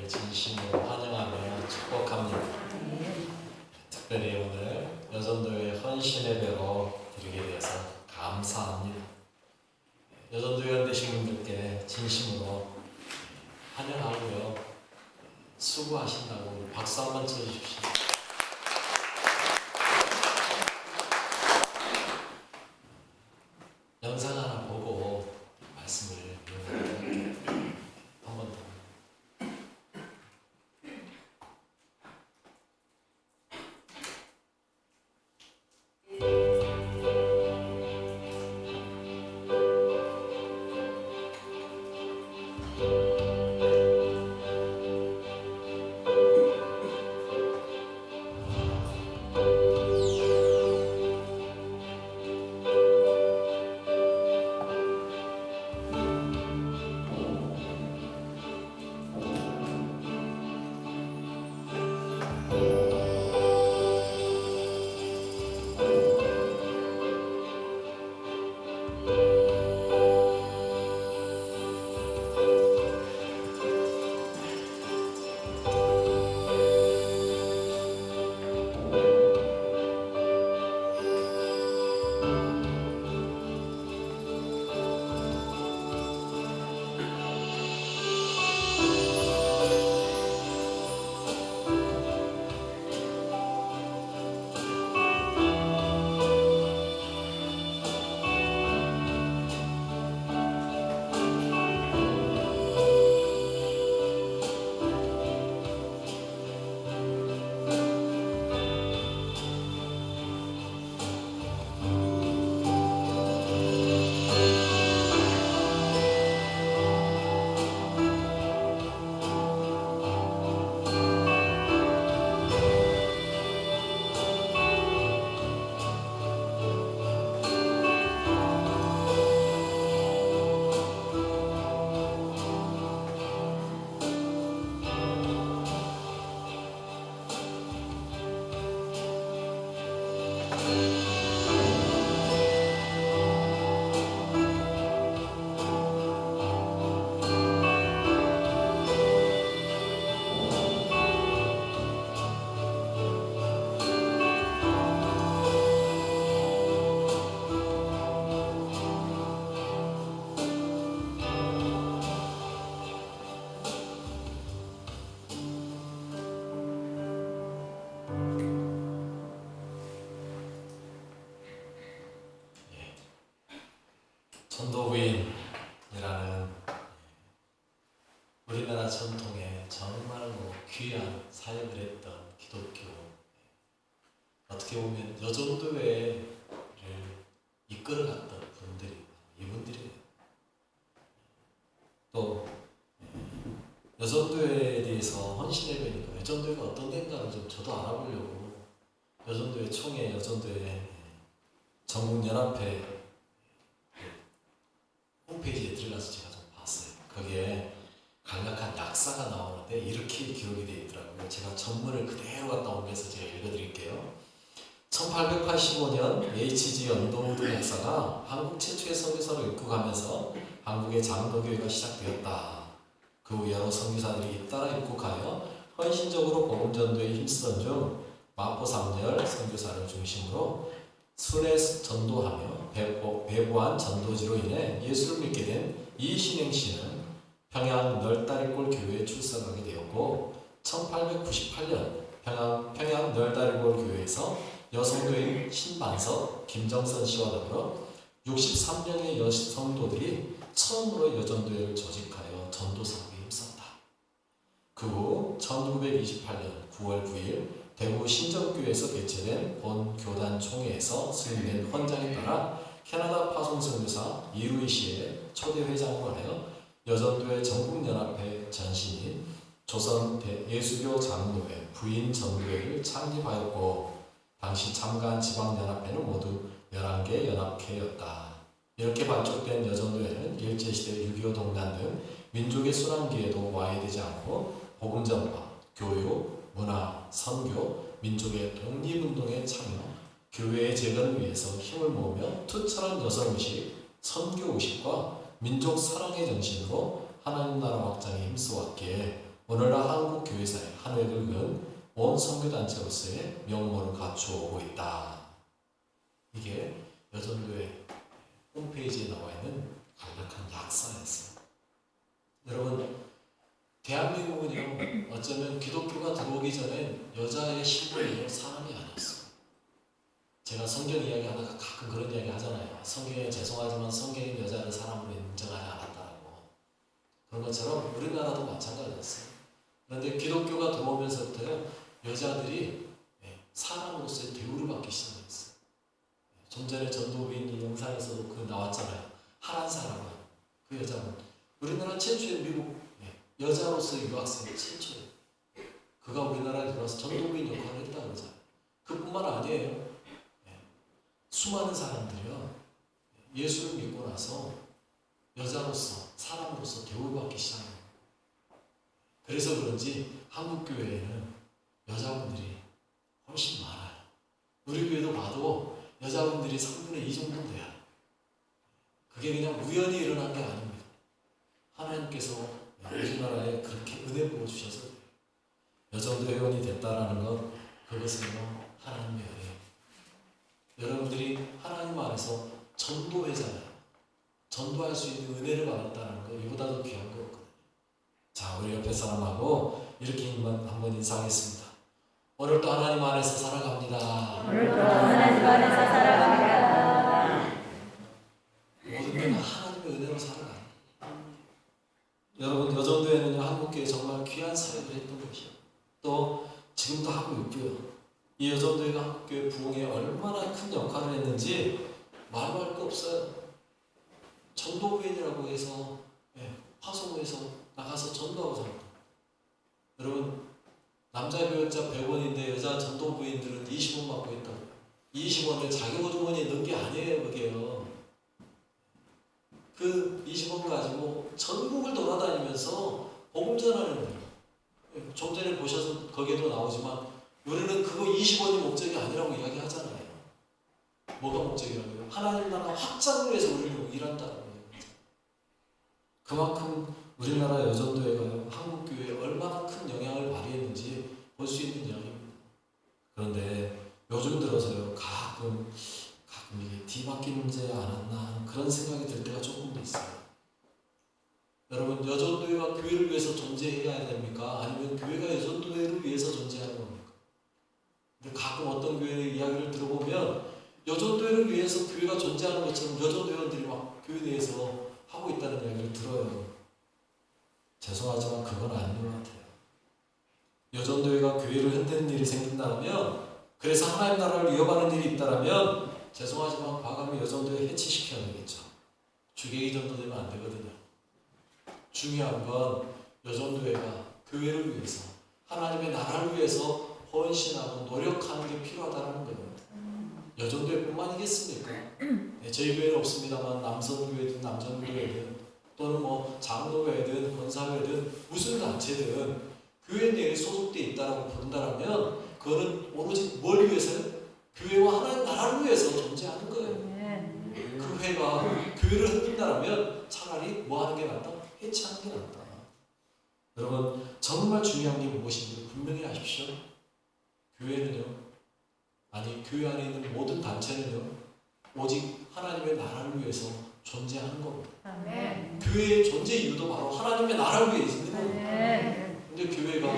여러분들을 진심으로 환영하며 축복합니다. 특별히 오늘 여전도회 헌신 예배로 드리게 되어서 감사합니다. 여전도회원 되신 분들께 진심으로 환영하고요. 수고하신다고 우리 박수 한번 쳐주십시오. 영상 하나 보고 말씀을 한 번 더. 전도부인이라는 우리나라 전통에 정말로 귀한 사역을 했던 기독교, 어떻게 보면 여전도회를 이끌어갔던 분들이 이분들이에요. 또 여전도회에 대해서 헌신예배니까 여전도회가 어떤 데인가를 좀 저도 알아보려고 여전도회 총회, 여전도회 전국연합회 홈페이지에 들어가서 제가 좀 봤어요. 거기에 간략한 약사가 나오는데 이렇게 기록이 되어 있더라고요. 제가 전문을 그대로 갖다 옮겨서 제가 읽어드릴게요. 1885년 H.G. 언더우드 목사가 한국 최초의 선교사로 입국하면서 한국의 장로교회가 시작되었다. 그 후 여러 선교사들이 잇따라 입국하여 헌신적으로 복음전도에 힘쓰던 중 마포 3열 선교사를 중심으로 순회 전도하며 배부한 전도지로 인해 예수를 믿게 된 이신행 씨는 평양 널다리골 교회에 출석하게 되었고 1898년 평양 널다리골 교회에서 여성교인 신반석 김정선 씨와 더불어 63명의 여성도들이 처음으로 여전도회를 조직하여 전도 사역에 힘썼다. 그 후 1928년 9월 9일 대구 신정교회에서 개최된 본 교단 총회에서 승인된 헌장에 따라 캐나다 파송선교사 이루이 씨의 초대 회장으로 하여 여전도회 전국연합회 전신인 조선 예수교 장로회 부인 전도회를 창립하였고 당시 참가한 지방연합회는 모두 11개 연합회였다. 이렇게 발족된 여전도회는 일제시대 6.25 동란 등 민족의 순환기에도 와해되지 않고 복음전파, 교육, 문화, 선교, 민족의 독립운동에 참여, 교회의 재건을 위해서 힘을 모으며 투철한 여성의식, 선교의식과 민족 사랑의 정신으로 하나님 나라 확장에 힘써왔기에 오늘날 온 선교단체로서의 명모를 갖추어오고 있다. 이게 여전도의 홈페이지에 나와 있는 간략한 약사였어요. 여러분, 대한민국은요, 어쩌면 기독교가 들어오기 전엔 여자의 신분이 사람이 아니었어요. 제가 성경 이야기 하다가 가끔 그런 이야기 하잖아요. 성경에 죄송하지만 성경은 여자를 사람으로 인정하지 않았다라고. 그런 것처럼 우리나라도 마찬가지였어요. 그런데 기독교가 들어오면서부터요, 여자들이 사람으로서의 대우를 받기 시작했어요. 좀 전에 전도부인 영상에서도 그 나왔잖아요. 하란 사람은, 그 여자분, 우리나라 최초의 미국 여자로서의 유학생 최초예요. 그가 우리나라에 들어와서 전도부인 역할을 했다 그러잖아요. 그뿐만 아니에요. 수많은 사람들이요, 예수를 믿고 나서 여자로서, 사람으로서 대우를 받기 시작합니다. 그래서 그런지 한국 교회에는 여자분들이 훨씬 많아요. 우리 교회도 봐도 여자분들이 3분의 2 정도 돼요. 그게 그냥 우연히 일어난 게 아닙니다. 하나님께서 우리나라에 그렇게 은혜 부어주셔서 여전도 회원이 됐다라는 것, 그것은요, 하나님의 은혜예요. 여러분들이 하나님 안에서 전도회잖아요. 전도할 수 있는 은혜를 받았다는 거, 이보다 더 귀한 거 없거든요. 자, 우리 옆에 사람하고 이렇게 한번 인사하겠습니다. 오늘도 하나님 안에서 살아갑니다. 오늘도 하나님 안에서 살아갑니다. 모든 게 다 하나님의 은혜로 살아가요. 여러분, 여전도에는요, 한국교회 정말 귀한 사역을 했던 것이요. 또 지금도 하고 있고요. 이 여전도회가 한국교회 부흥에 얼마나 큰 역할을 했는지 말로 할 거 없어요. 전도부인이라고 해서 화성호에서 나가서 전도하고 살고, 여러분, 남자 교역자 100원인데 여자 전도부인들은 20원 받고 있다고. 20원을 자기 호주머니에 넣은 게 아니에요, 그게요. 그 20원 가지고 전국을 돌아다니면서 복음 전하는 거예요. 좀 전에 보셔서 거기에도 나오지만 우리는 그거 20원이 목적이 아니라고 이야기하잖아요. 뭐가 목적이라고요? 하나님 나라 확장을 위해서 우리는 일한다는 거예요. 그만큼 우리나라 여전도회가요, 한국교회에 얼마나 큰 영향을 발휘했는지 볼 수 있는 이야기입니다. 그런데 요즘 들어서요, 가끔 이게 뒤바뀌지 않았나 그런 생각이 들 때가 조금 있어요. 여러분, 여전도회가 교회를 위해서 존재해야 됩니까? 아니면 교회가 여전도회를 위해서 존재하는 겁니까? 근데 가끔 어떤 교회의 이야기를 들어보면 여전도회를 위해서 교회가 존재하는 것처럼 여전도회원들이 막 교회 내에서 하고 있다는 이야기를 들어요. 죄송하지만 그건 아닌 것 같아요. 여전도회가 교회를 흔드는 일이 생긴다면, 그래서 하나님 나라를 위협하는 일이 있다면, 죄송하지만 과감히 여전도회 해체시켜야 되겠죠. 주객이 전도되면 안 되거든요. 중요한 건 여전도회가 교회를 위해서, 하나님의 나라를 위해서 헌신하고 노력하는 게 필요하다는 거예요. 여전도회뿐만이겠습니까? 저희 교회는 없습니다만 남성교회든 남전교회든 또는 뭐 장로회든 권사회든 무슨 단체든 교회 내에 소속되어 있다라고 부른다면 그거는 오로지 뭘 위해서요? 교회와 하나님 나라를 위해서 존재하는 거예요. 그 회가 교회를 흔든다면 차라리 뭐 하는 게 낫다? 해체하는 게 낫다. 여러분, 정말 중요한 게 무엇인지 분명히 아십시오. 교회는요, 아니 교회 안에 있는 모든 단체는요, 오직 하나님의 나라를 위해서 존재하는 겁니다. 아멘. 교회의 존재 이유도 바로 하나님의 나라를 위해 있는 겁니다. 근데 교회가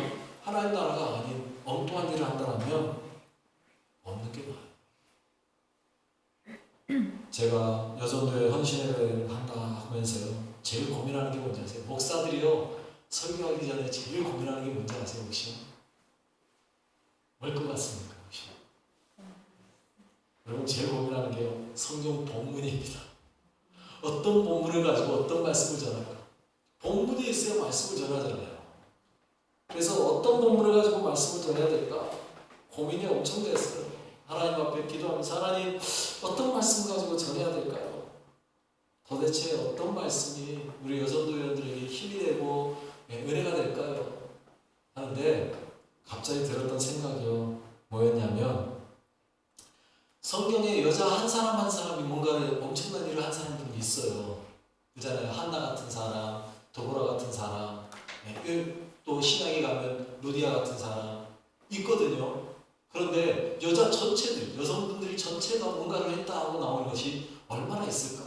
하나님 나라가 아닌 엉뚱한 일을 한다면 없는 게 나아요. 제가 여전도에 헌신회를 한다 하면서요, 제일 고민하는 게 뭔지 아세요? 목사들이요, 설교하기 전에 제일 고민하는 게 뭔지 아세요, 혹시? 뭘 것 같습니까, 혹시? 여러분, 제일 고민하는 게요, 성경 본문입니다. 어떤 본문을 가지고 어떤 말씀을 전할까? 본문이 있어야 말씀을 전하잖아요. 그래서 어떤 본문을 가지고 말씀을 전해야 될까? 고민이 엄청 됐어요. 하나님 앞에 기도하면서, 하나님, 어떤 말씀 가지고 전해야 될까요? 도대체 어떤 말씀이 우리 여전도회원들에게 힘이 되고 은혜가 될까요? 하는데 갑자기 들었던 생각이요, 뭐였냐면, 성경에 여자 한 사람 한 사람이 뭔가를 엄청난 일을 한 사람들이 있어요. 그잖아요. 한나 같은 사람, 도보라 같은 사람, 또 신약에 가면 루디아 같은 사람. 이 있거든요. 그런데 여자 전체들, 여성분들이 전체가 뭔가를 했다 하고 나오는 것이 얼마나 있을까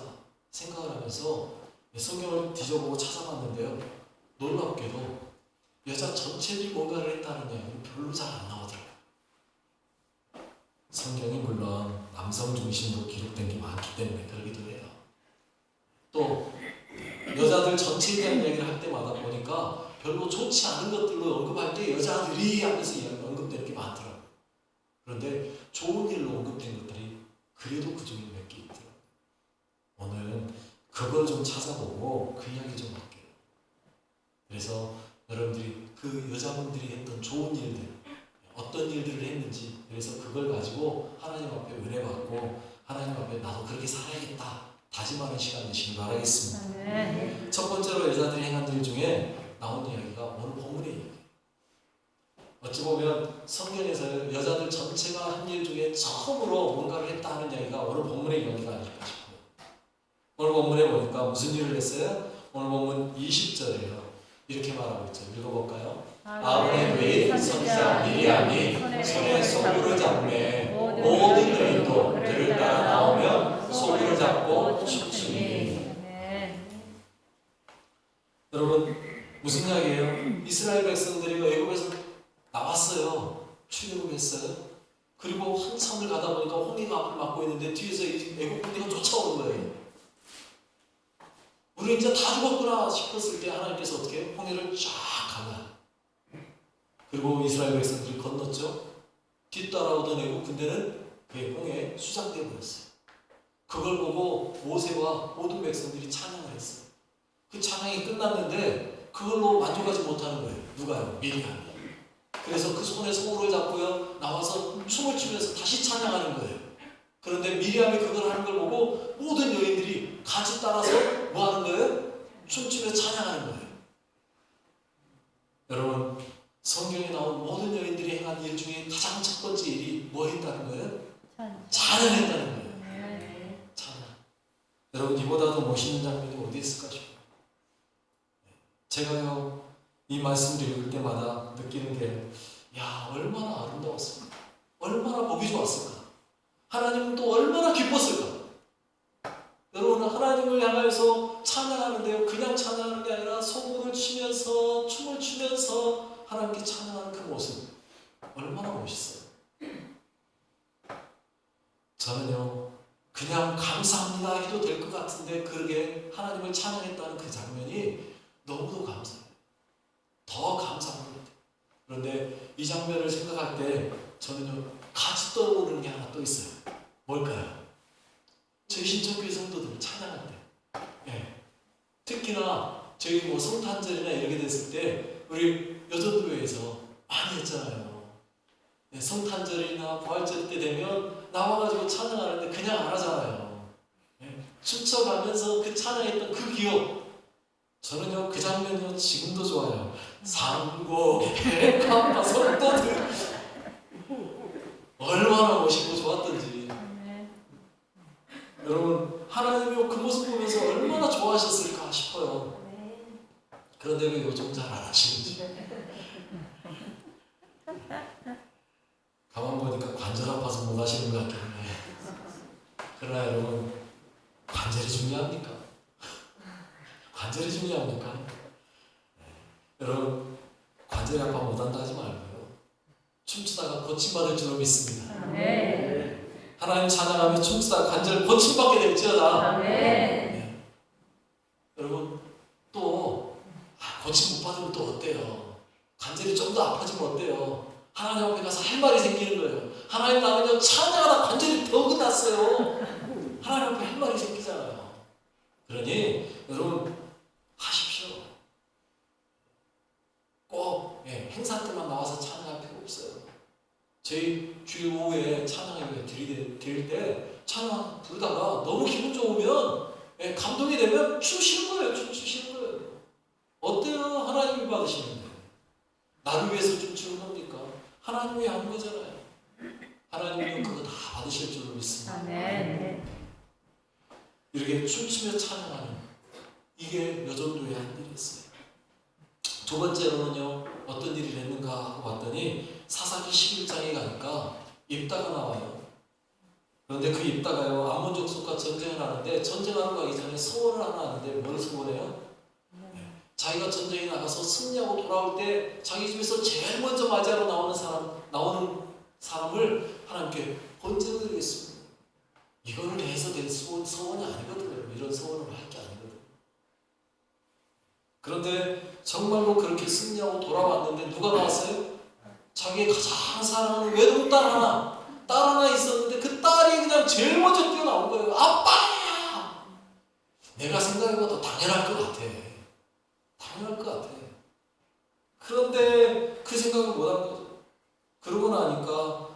생각을 하면서 성경을 뒤져보고 찾아봤는데요. 놀랍게도 여자 전체들이 뭔가를 했다는 이야기는 별로 잘 안 나오더라고요. 성경이 물론 남성 중심으로 기록된 게 많기 때문에 그러기도 해요. 또 여자들 전체에 대한 이야기를 할 때마다 보니까 별로 좋지 않은 것들로 언급할 때 여자들이 하면서 언급되는 게 많더라고요. 그런데 좋은 일로 언급된 것들이 그래도 그 중에 몇 개 있더라고요. 오늘은 그걸 좀 찾아보고 그 이야기 좀 할게요. 그래서 여러분들이 그 여자분들이 했던 좋은 일들, 어떤 일들을 했는지, 그래서 그걸 가지고 하나님 앞에 은혜 받고 하나님 앞에 나도 그렇게 살아야겠다 다짐하는 시간 되시길 바라겠습니다. 네. 첫 번째로 여자들이 행한 일 중에 나온 이야기가 오늘 본문의 이야기예요. 어찌 보면 성경에서 여자들 전체가 한 일 중에 처음으로 뭔가를 했다 하는 이야기가 오늘 본문의 이야기가 아닐까 싶어요. 오늘 본문에 보니까 무슨 일을 했어요? 오늘 본문 20절이에요. 이렇게 말하고 있죠. 읽어볼까요? 아론의 외인 선지자 미리암이 손에 소구를 잡매 모든 여인도 그를 따라 나오며 소구를 잡고 춤추니. 여러분 무슨 이야기예요? 이스라엘 백성들이 애굽에서 나왔어요. 출애굽했어요. 그리고 한참을 가다 보니까 홍해가 앞을 막고 있는데 뒤에서 애굽 군대가 쫓아오는 거예요. 우리 이제 다 죽었구나 싶었을 때 하나님께서 어떻게 해요? 홍해를 쫙 갈라요. 그리고 이스라엘 백성들이 건넜죠. 뒤따라오던 애국 군대는 그 홍해에 수장되어 버렸어요. 그걸 보고 모세와 모든 백성들이 찬양을 했어요. 그 찬양이 끝났는데 그걸로 만족하지 못하는 거예요. 누가요? 미리암이. 그래서 그 손에 소를 잡고요 나와서 춤을 추면서 다시 찬양하는 거예요. 그런데 미리암이 그걸 하는 걸 보고 모든 여인들이 같이 따라서 뭐 하는 거예요? 춤추며 찬양하는 거예요. 여러분 성경에 나온 모든 여인들이 행한 일 중에 가장 첫 번째 일이 뭐 했다는 거예요? 찬양했다는 거예요. 찬양. 여러분 이보다도 멋있는 장면이 어디 있을까 싶어요. 제가요 이 말씀을 읽을 때마다 느끼는 게 야 얼마나 아름다웠을까, 얼마나 보기 좋았을까, 하나님은 또 얼마나 기뻤을까. 여러분 하나님을 향해서 찬양하는데요 그냥 찬양하는 게 아니라 소고를 치면서 춤을 추면서 하나님께 찬양하는 그 모습 얼마나 멋있어요. 저는요 그냥 감사합니다 해도 될 것 같은데 그러게 하나님을 찬양했다는 그 장면이 너무도 감사해요. 더 감사한 것 같아요. 그런데 이 장면을 생각할 때 저는요 같이 떠오르는 게 하나 또 있어요. 뭘까요? 저희 신천교회 성도들 찬양할 때 특히나 저희 뭐 성탄절이나 이렇게 됐을 때 우리 여전교회에서 많이 했잖아요. 성탄절이나 부활절 때 되면 나와가지고 찬양하는데 그냥 안 하잖아요. 춤춰가면서 그 찬양했던 그 기억 저는요 그 장면이요 지금도 좋아요. 상고의 가파 성도들 얼마나 멋있고 좋았던지. 여러분 하나님이 그 모습 보면서 얼마나 좋아하셨을까 싶어요. 그런데 왜 요즘 잘 안 하시는지. 가만 보니까 관절 아파서 못 하시는 것 같긴 해. 그러나 여러분 관절이 중요합니까? 관절이 중요합니까? 여러분 관절이 아파 못한다 하지 말고요 춤추다가 고침받을 줄로 믿습니다. 하나님 찬양하며 춤추다가 관절 고침받게 될지어다. 여러분 또 고침 못 받으면 또 어때요? 관절이 좀 더 아파지면 어때요? 하나님 앞에 가서 할 말이 생기는 거예요. 하나님 나는요 찬양하다 관절이 더 끝났어요. 하나님 앞에 할 말이 생기잖아요. 그러니 여러분 하십시오. 꼭 행사 때만 나와서 찬양할 필요 없어요. 저희 주일 오후에 찬양을 드릴 때 찬양 부르다가 너무 기분 좋으면 감동이 되면 춤추시는 거예요. 춤추시는 거예요. 어때요? 하나님이 받으시는데 나를 위해서 춤추는 겁니까? 하나님이 하는 거잖아요. 하나님은 그거 다 받으실 줄로 믿습니다. 이렇게 춤추며 찬양하는 이게 여전도의 한 일이었어요. 두 번째로는요 어떤 일을 했는가 하고 봤더니 사사기 입다가 나와요. 그런데 그 입다가요, 암몬 족속과 전쟁을 하는데, 전쟁하러 가기 전에 소원을 하나 하는데 뭘 소원해요? 자기가 전쟁에 나가서 승리하고 돌아올 때 자기 집에서 제일 먼저 맞이하러 나오는 사람을 하나님께 번제드리겠습니다. 이거를 해서 된 소원이 아니거든요. 이런 소원을 할 게 아니거든요. 그런데 정말로 그렇게 승리하고 돌아왔는데 누가 나왔어요? 자기의 가장 사랑하는 외동 딸 하나 있었는데 그 딸이 그냥 제일 먼저 뛰어나온 거예요. 아빠! 내가 생각해봐도 당연할 것 같아. 당연할 것 같아. 그런데 그 생각을 못한 거죠. 그러고 나니까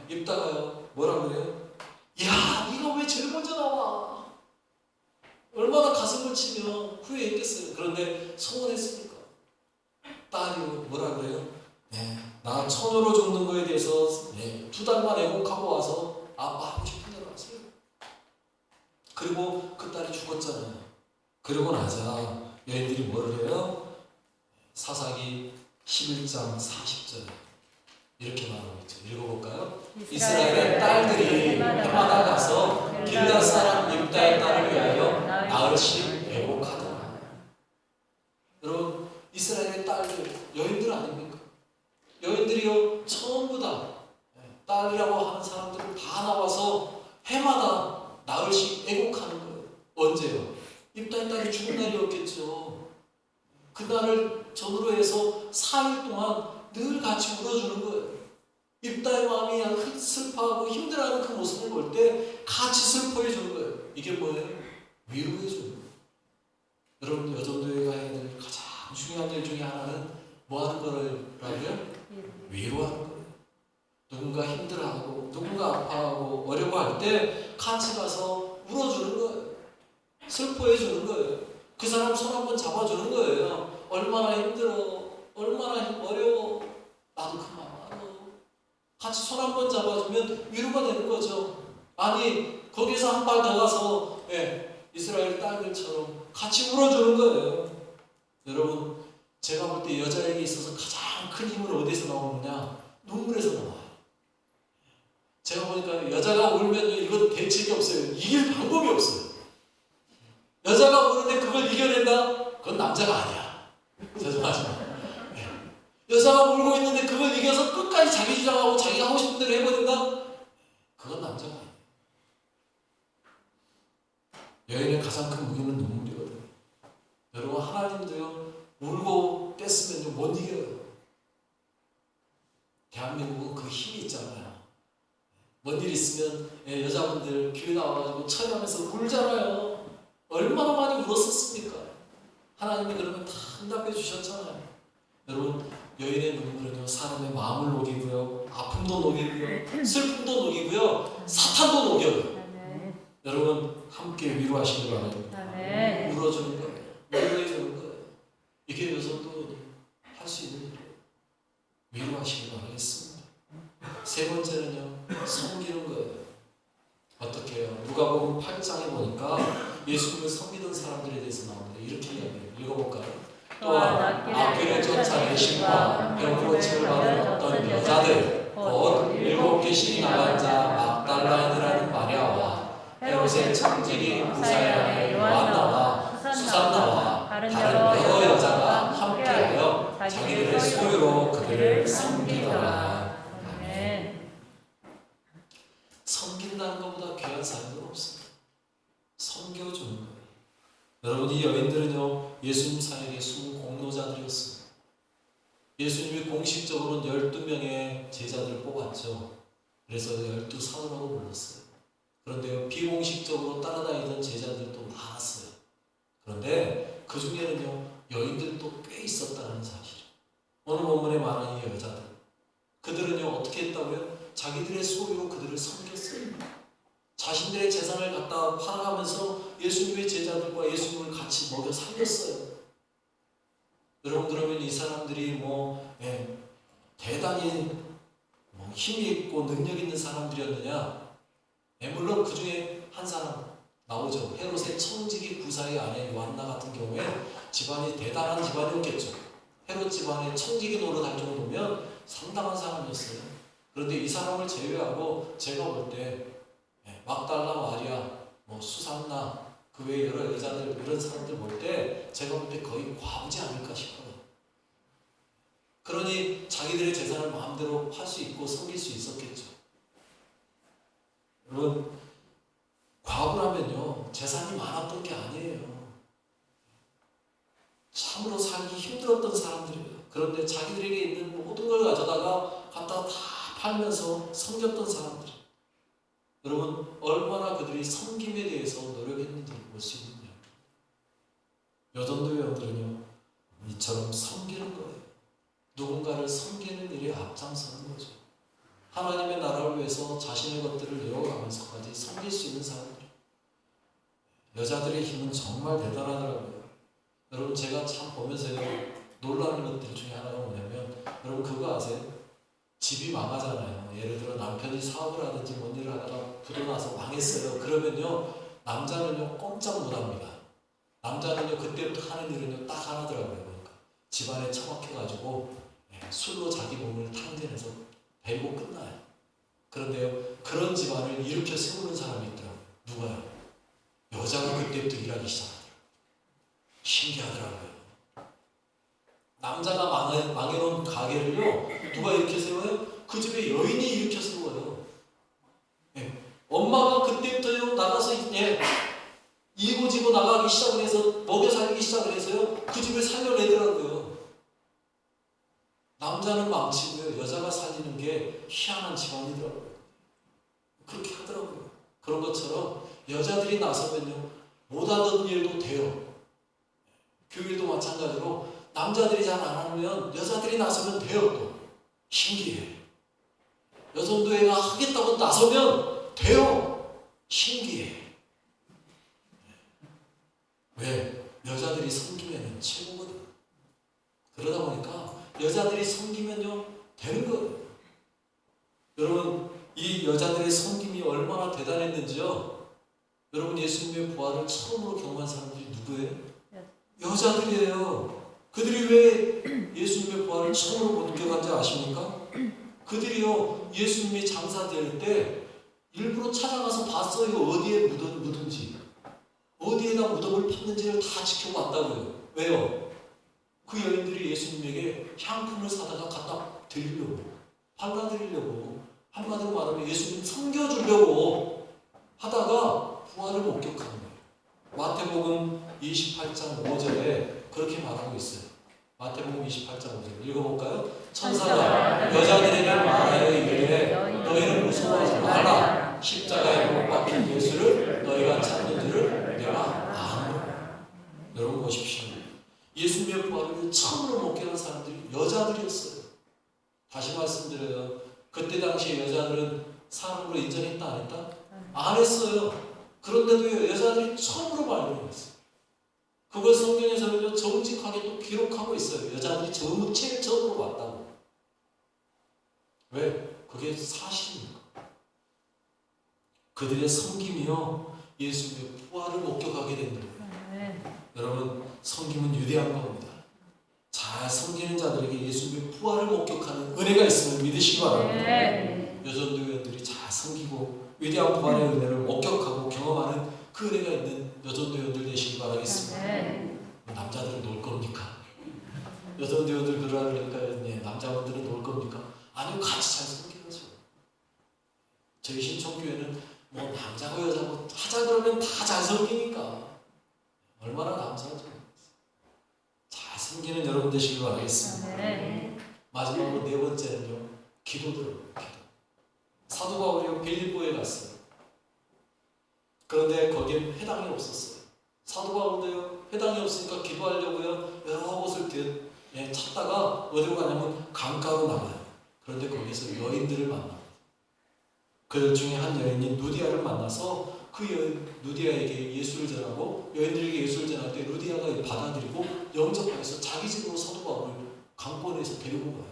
입다가요 뭐라 그래요? 야, 네가 왜 제일 먼저 나와? 얼마나 가슴을 치면 후회했겠어요. 그런데 소원했으니까. 딸이 뭐라 그래요? 나 처녀로 죽는 거에 대해서 2달만 애곡하고 와서 아빠 하고 싶은 대로 하세요. 그리고 그 딸이 죽었잖아요. 그러고 나자 여인들이 뭐를 해요? 사사기 11장 40절 이렇게 말하고 있죠. 읽어볼까요? 이스라엘의 딸들이 해마다 가서 길앗 사람 입다의 딸을 위하여 나흘씩 애곡하더라. 여러분, 이스라엘의 딸들, 여인들 아닙니까? 여인들이요 전부 다 딸이라고 하는 사람들은 다 나와서 해마다 나흘씩 애곡하는 거예요. 언제요? 입다의 딸이 죽은 날이었겠죠. 그날을 전후로 해서 4일 동안 늘 같이 울어주는 거예요. 입다의 마음이 슬퍼하고 힘들어하는 그 모습을 볼 때 같이 슬퍼해 주는 거예요. 이게 뭐예요? 위로해 주는 거예요. 여러분, 여전도회가 해야 될 가장 중요한 일 중에 하나는 뭐 하는 거라고요? 위로하는 거예요. 누군가 힘들어하고 누군가 아파하고 어려워할 때 같이 가서 울어주는 거예요. 슬퍼해 주는 거예요. 그 사람 손 한번 잡아주는 거예요. 얼마나 힘들어, 얼마나 어려워, 나도 그 마음 알아. 같이 손 한번 잡아주면 위로가 되는 거죠. 아니, 거기서 한 발 더 가서 이스라엘 딸들처럼 같이 울어주는 거예요. 여러분, 제가 볼 때 여자에게 있어서 가장 큰 힘은 어디서 나오느냐? 눈물에서 나와요. 제가 보니까 여자가 울면요, 이건 대책이 없어요. 이길 방법이 없어요. 여자가 우는데 그걸 이겨낸다? 그건 남자가 아니야. 죄송하지만. 여자가 울고 있는데 그걸 이겨서 끝까지 자기 주장하고 자기가 하고 싶은 대로 해버린다? 그건 남자가 아니야. 여인의 가장 큰 무기는 눈물이거든요. 여러분, 하나님도요, 울고 뗐으면요, 못 이겨요. 대한민국은 그 힘이 있잖아요. 뭔 일 있으면 여자분들 교회 나와가지고 처리하면서 울잖아요. 얼마나 많이 울었었습니까? 하나님이 그러면 다 응답해 주셨잖아요. 여러분, 여인의 눈물은요, 사람의 마음을 녹이고요, 아픔도 녹이고요, 슬픔도 녹이고요, 사탄도 녹여요. 여러분, 함께 위로하시기 바랍니다. 울어주는 거예요. 위로해주는 거예요. 이게 여성도 할 수 있는 일이에요. 위로하시기 바라겠습니다. 세 번째는요, 섬기는 거예요. 어떻게 해요? 누가복음 8장에 보니까 예수님을 섬기던 사람들에 대해서 나오는데 이렇게 이야기해요. 읽어볼까요? 또한 앞길에 쫓아내심과 병고침을 받은 어떤 여자들 곧 7개씩 나간 자 막달라인이라는 마리아와 헤롯의 청지기 부사의 아내 요한나와 수산나와 다른 여러 여자가 함께하여 자기들의 소유로 그들을 섬기더라. 아멘. 섬긴다는 것보다 귀한 삶은 없습니다. 섬겨주는 거예요. 여러분, 이 여인들은요, 예수님 사역의 숨은 공로자들이었습니다. 예수님이 공식적으로는 12명의 제자들을 뽑았죠. 그래서 12사도라고 불렀어요. 그런데 비공식적으로 따라다니던 제자들도 많았어요. 그런데 그 중에는요, 여인들도 꽤 있었다는 사실. 오늘 본문에 말하는 이 여자들, 그들은요, 어떻게 했다고요? 자기들의 소유로 그들을 섬겼어요. 자신들의 재산을 갖다 팔아가면서 예수님의 제자들과 예수님을 같이 먹여 살렸어요. 여러분, 그러면 이 사람들이 대단히 힘이 있고 능력 있는 사람들이었느냐? 물론 그 중에 한 사람 나오죠. 헤롯의 청지기 부사의 아내 요한나 같은 경우에 집안이 대단한 집안이었겠죠. 헤롯 집안에 청지기 노릇할 정도면 상당한 사람이었어요. 그런데 이 사람을 제외하고 제가 볼 때 막달라 마리아, 수산나 그 외에 여러 여자들 이런 사람들 볼 때 제가 볼 때 거의 과부지 않을까 싶어요. 그러니 자기들의 재산을 마음대로 팔 수 있고 섬길 수 있었겠죠. 여러분 과부라면요 재산이 많았던 게 아니에요. 참으로 살기 힘들었던 사람들이에요. 그런데 자기들에게 있는 모든 걸 가져다가 갖다가 다 팔면서 섬겼던 사람들. 여러분 얼마나 그들이 섬김에 대해서 노력했는지 볼 수 있느냐. 여전도 회원들은요 이처럼 섬기는 거예요. 누군가를 섬기는 일에 앞장서는 거죠. 하나님의 나라를 위해서 자신의 것들을 내어가면서까지 섬길 수 있는 사람들. 여자들의 힘은 정말 대단하더라고요. 여러분 제가 참 보면서요 놀라는 것들 중에 하나가 뭐냐면 여러분 그거 아세요? 집이 망하잖아요. 예를 들어 남편이 사업을 하든지 뭔 일을 하다가 부도나서 망했어요. 그러면요 남자는요 꼼짝 못합니다. 남자는요 그때부터 하는 일은요 딱 하나더라고요. 그러니까 집안에 처박혀가지고 술로 자기 몸을 탕진해서 베리고 끝나요. 그런데요 그런 집안을 일으켜 세우는 사람이 있더라고요. 누가요? 여자가 그때부터 일하기 시작하더라고요. 신기하더라고요. 남자가 망해놓은 가게를요 누가 일으켜 세워요? 그 집에 여인이 일으켜 세워요. 엄마가 그때부터요 나가서 이고지고 나가기 시작을 해서 먹여 살리기 시작을 해서요 그 집을 살려내더라고요. 남자는 망치고요 여자가 살리는 게 희한한 집안이더라고요. 그렇게 하더라고요. 그런 것처럼 여자들이 나서면요 못하던 일도 돼요. 교일도 마찬가지로 남자들이 잘 안 하면 여자들이 나서면 돼요. 또 신기해. 여성도회가 하겠다고 나서면 돼요. 신기해. 왜? 여자들이 섬기면 최고거든. 그러다 보니까 여자들이 섬기면요 되는 거예요. 여러분 이 여자들의 섬김이 얼마나 대단했는지요. 여러분 예수님의 부활을 처음으로 경험한 사람들이 누구예요? 여자들이에요. 그들이 왜 예수님의 부활을 처음으로 목격한지 아십니까? 그들이요 예수님이 장사될 때 일부러 찾아가서 봤어요. 어디에 묻은지 어디에다 무덤을 팠는지를 다 지켜봤다고요. 왜요? 그 여인들이 예수님에게 향품을 사다가 갖다 드리려고 발라드리려고 한마디로 말하면 예수님 섬겨주려고 하다가 부활을 목격하는 거예요. 마태복음 28장 5절에 그렇게 말하고 있어요. 마태복음 28장 5절 읽어볼까요? 천사가 여자들에게 말하여 이르되 너희는 무서워하지 말라. 십자가에 못 박힌 예수를 너희가 찾는 줄을 내가 아노라. 여러분 보십시오. 예수님의 부활을 처음으로 목격한 사람들이 여자들이었어요. 다시 말씀드려요. 그때 당시에 여자들은 사람으로 인정했다 안 했다? 안 했어요. 그런데도 여자들이 처음으로 발견했어요. 그걸 성경에서는 정직하게 또 기록하고 있어요. 여자들이 제일 처음으로 왔다고. 왜? 그게 사실입니까? 그들의 섬김이요 예수님의 부활을 목격하게 되는 거예요. 여러분 섬김은 위대한 겁니다. 잘 섬기는 자들에게 예수님의 부활을 목격하는 은혜가 있음을 믿으시기 바랍니다. 여전도회원들이 잘 섬기고 위대한 부활의 은혜를 목격하고 경험하는 그 은혜가 있는 여전도회원들 되시기 바라겠습니다. 남자들은 놀 겁니까? 여전도회원들 그러니까 남자분들은 놀 겁니까? 아니요, 같이 잘 섬겨야죠. 저희 신촌교회는 뭐 남자고 여자고 하자 그러면 다 잘 섬기니까 얼마나 감사하죠. 잘 섬기는 여러분 되시길 바라겠습니다. 마지막으로 네 번째는요, 기도들을 기도. 사도 바울이 빌립보에 갔어요. 그런데 거기에 회당이 없었어요. 사도 바울도요, 회당이 없으니까 기도하려고요 여러 곳을 찾다가 어디로 가냐면 강가로 나가요. 그런데 거기서 여인들을 만납니다. 그들 중에 한 여인이 누디아를 만나서 그 여인 누디아에게 예수를 전하고 여인들에게 예수를 전할 때 누디아가 받아들이고 영접해서 자기 집으로 사도 바울을 강권에서 데리고 가요.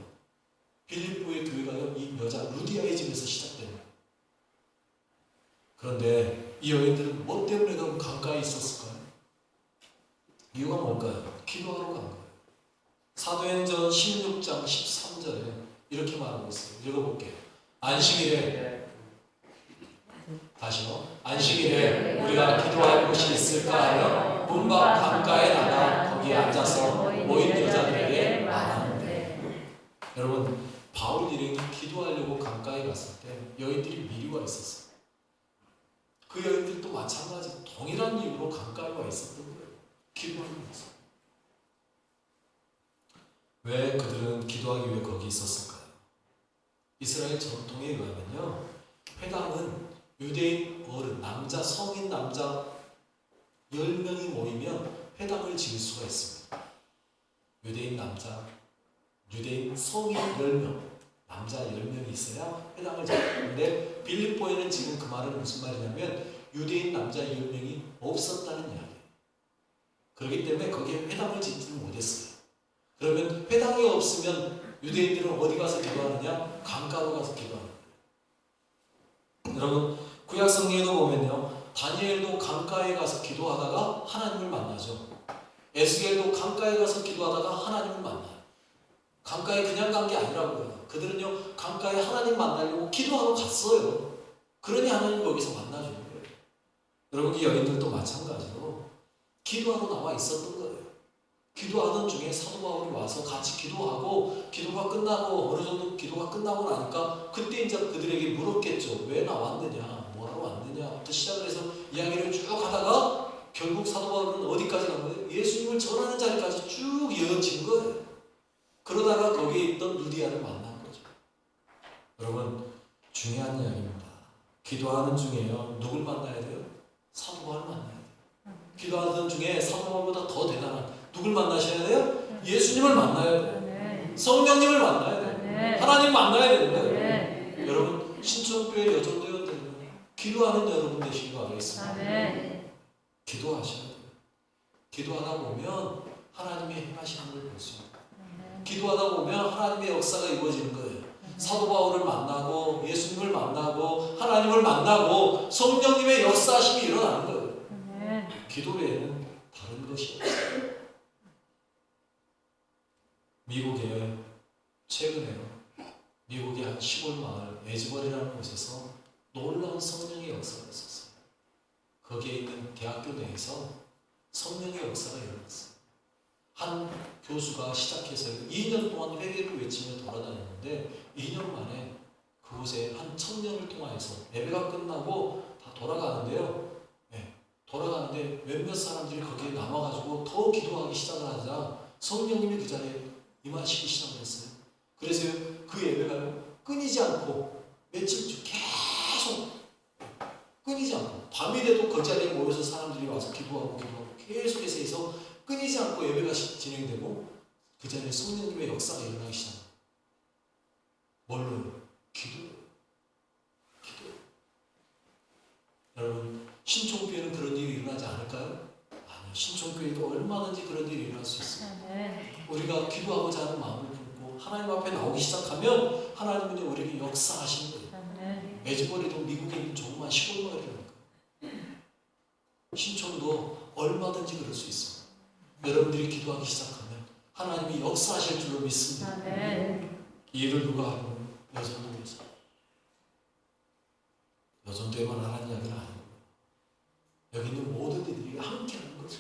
빌립보의 교회가요 이 여자 루디아의 집에서 시작돼요. 그런데 이 여인들은 뭐 때문에 그럼 강가에 있었을까요? 이유가 뭘까요? 기도하러 간 거예요. 사도행전 16장 13절에 이렇게 말하고 있어요. 읽어볼게요. 안식일에 다시요. 안식일에 우리가 기도할 곳이 있을까 하여 문 밖 강가에 나가 거기에 앉아서 모인 여자들에게 말하는데, 여러분 바울 일행이 기도하려고 강가에 갔을 때 여인들이 미리 와 있었어요. 그 여인들도 마찬가지 동일한 이유로 강가에 와 있었던 거예요. 기도하기 위해서. 왜 그들은 기도하기 위해 거기 있었을까요? 이스라엘 전통에 의하면요, 회당은 유대인 어른, 남자, 성인 남자 10명이 모이면 회당을 지을 수가 있습니다. 유대인 남자, 유대인 성인 10명, 남자 10명이 있어야 회당을 지었는데, 빌립보에는 지금 그 말은 무슨 말이냐면 유대인 남자 10명이 없었다는 이야기예요. 그렇기 때문에 거기에 회당을 짓지 못했어요. 그러면 회당이 없으면 유대인들은 어디 가서 기도하느냐? 강가로 가서 기도하는 거예요. 여러분 구약 성경에도 보면요, 다니엘도 강가에 가서 기도하다가 하나님을 만나죠. 에스겔도 강가에 가서 기도하다가 하나님을 만나요. 강가에 그냥 간 게 아니라고요. 그들은요 강가에 하나님 만나려고 기도하러 갔어요. 그러니 하나님 거기서 만나주는 거예요. 여러분 이 여인들도 마찬가지로 기도하러 나와 있었던 거예요. 기도하던 중에 사도 바울이 와서 같이 기도하고, 기도가 끝나고 어느 정도 기도가 끝나고 나니까 그때 이제 그들에게 물었겠죠. 왜 나왔느냐, 뭐하러 왔느냐부터 시작을 해서 이야기를 쭉 하다가 결국 사도 바울은 어디까지 간 거예요? 예수님을 전하는 자리까지 쭉 이어진 거예요. 그러다가 거기에 있던 루디아를 만난 거죠. 여러분 중요한 이야기입니다. 기도하는 중에요, 누굴 만나야 돼요? 사도 바울을 만나야 돼요. 기도하던 중에 사도 바울보다 더 대단한 누굴 만나셔야 돼요? 예수님을 만나야 돼요. 성령님을 만나야 돼요. 하나님 만나야 되는 거예요. 여러분 신천교회 여정도원들은 기도하는 여러분 되시기 바라겠습니다. 기도하셔야 돼요. 기도하다 보면 하나님의 행하시는 걸 볼 수 있어요. 기도하다 보면 하나님의 역사가 이루어지는 거예요. 사도 바울을 만나고 예수님을 만나고 하나님을 만나고 성령님의 역사하심이 일어나는 거예요. 기도 외에는 다른 것이 없어요. 미국에 최근에요, 미국의 한 시골 마을 에즈벌이라는 곳에서 놀라운 성령의 역사가 있었어요. 거기에 있는 대학교 내에서 성령의 역사가 일어났어요. 한 교수가 시작해서 2년 동안 회개를 외치며 돌아다녔는데 2년 만에 그곳에 한 청년을 통하여서 예배가 끝나고 다 돌아가는데요. 돌아가는데 몇몇 사람들이 거기에 남아가지고 더 기도하기 시작을 하자 성령님이 그 자리에 임하시기 시작을 했어요. 그래서 그 예배가요 끊이지 않고 며칠째 계속 끊이지 않고, 밤이 돼도 그 자리에 모여서 사람들이 와서 기도하고 계속해서 해서 끊이지 않고 예배가 진행되고 그 자리에 성령님의 역사가 일어나기 시작합니다. 뭘로요? 기도요. 여러분 신촌교회는 그런 일이 일어나지 않을까요? 아니요. 신촌교회도 얼마든지 그런 일이 일어날 수 있습니다. 우리가 기도하고자 하는 마음을 품고 하나님 앞에 나오기 시작하면 하나님은 우리에게 역사하시는 거예요. 에즈벌이도 미국에 있는 조그만 시골 마을이라니까. 신촌도 얼마든지 그럴 수 있습니다. 여러분들이 기도하기 시작하면 하나님이 역사하실 줄로 믿습니다. 이 일을 누가 하는 거예요? 여전도에서. 여전도에만 하는 이야기는 아니고 여기 있는 모든 이들이 함께 하는 거죠.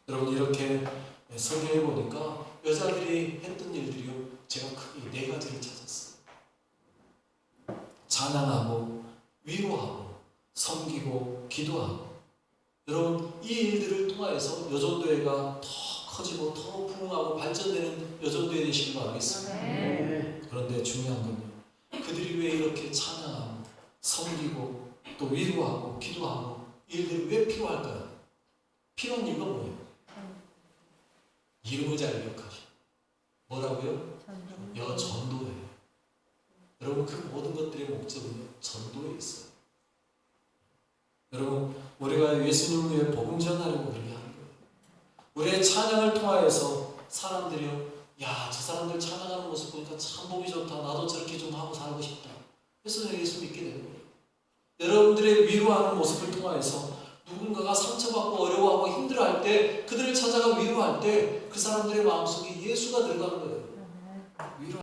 여러분 이렇게 성경에 보니까 여자들이 했던 일들이요, 제가 크게 4가지를 찾았어요. 찬양하고 위로하고 섬기고 기도하고. 여러분 이 일들을 통하여서 여전도회가 더 커지고 더 부흥하고 발전되는 여전도회 되시길 바라겠습니다. 그런데 중요한 건요, 그들이 왜 이렇게 찬양하고 섬기고 또 위로하고 기도하고 이 일들이 왜 필요할까요? 필요한 이유가 뭐예요? 이름을 잘 기억하시오. 뭐라고요? 여전도회예요. 여러분 그 모든 것들의 목적은 전도에 있어요. 여러분 우리가 예수님을 위해 복음 전하려고 그렇게 하는 거예요. 우리의 찬양을 통하여서 사람들이요, 야, 저 사람들 찬양하는 모습 보니까 참 보기 좋다, 나도 저렇게 좀 하고 살고 싶다, 그래서 예수 믿게 되는 거예요. 여러분들의 위로하는 모습을 통하여서 누군가가 상처받고 어려워하고 힘들어할 때 그들을 찾아가 위로할 때 그 사람들의 마음속에 예수가 들어가는 거예요.